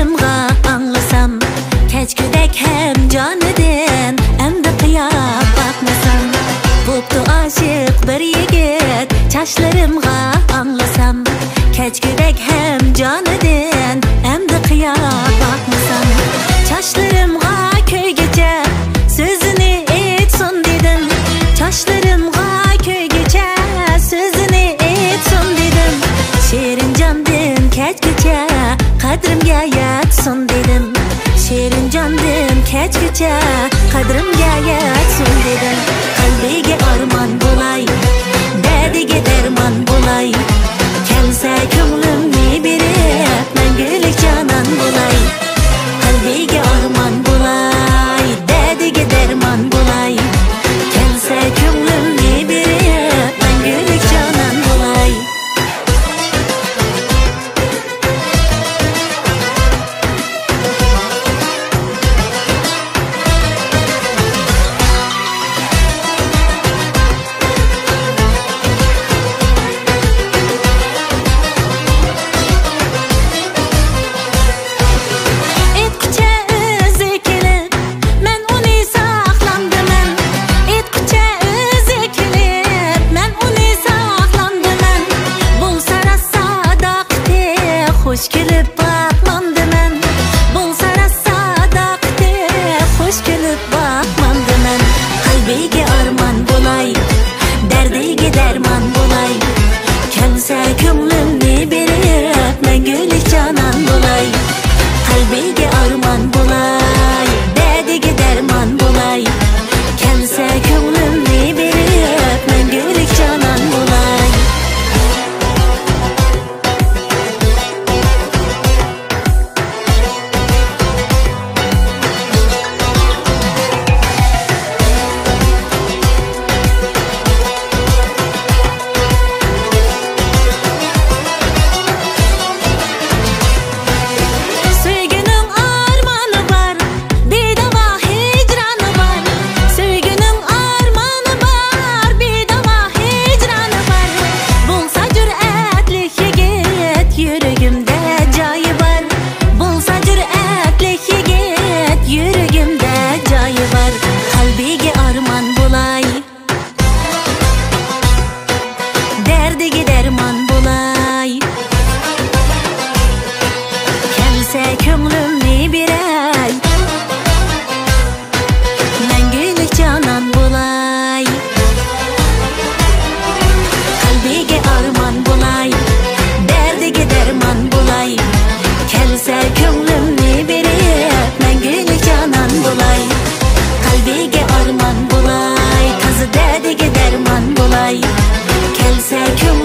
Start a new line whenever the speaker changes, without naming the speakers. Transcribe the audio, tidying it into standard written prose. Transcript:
Çaşlarımga anlasam, kechkudek hem canidin, emdi qiyab bakmasam. Bo'pti aşık bir yigit, çaşlarımga anlasam, kechkudek hem canidin, emdi qiyab bakmasam. Çaşlarımga köygecha sözünü etsin dedim, çaşlarımga köygecha sözünü etsin dedim. Şerin candim kechgacha qadrimga yetsin dedim. Şerin candim kechgacha qadrimga yetsin dedim. Qalbiga armon bo'lay, derdiga derman bo'lay, kelsa ko'nglimni berib mangulik jonon bo'lay. Qalbiga armon bo'lay, derdiga derman bo'lay, kelsa ko'nglimni berib mangulik jonon bo'lay. Hoş kelib bakmam demen, bo'lsa sadaqti, hoş kelib bakmam demen. Qalbiga armon bo'lay, derdiga derman bo'lay, kelsa ko'nglimni berib mangulik jonon bo'lay. Qalbiga armon bo'lay, derdiga derman bo'lay, kelsa ko'nglimni berib mangulik jonon bo'lay. Derdiga derman bo'lay, kelsa ko'nglimni beray, mangulik jonon bo'lay. Qalbiga armon bo'lay, derdiga derman bo'lay, kelsa ko'nglimni berib mangulik jonon bo'lay. Qalbiga armon bo'lay, qizi derdiga derman bo'lay, kelsa ko'nglimni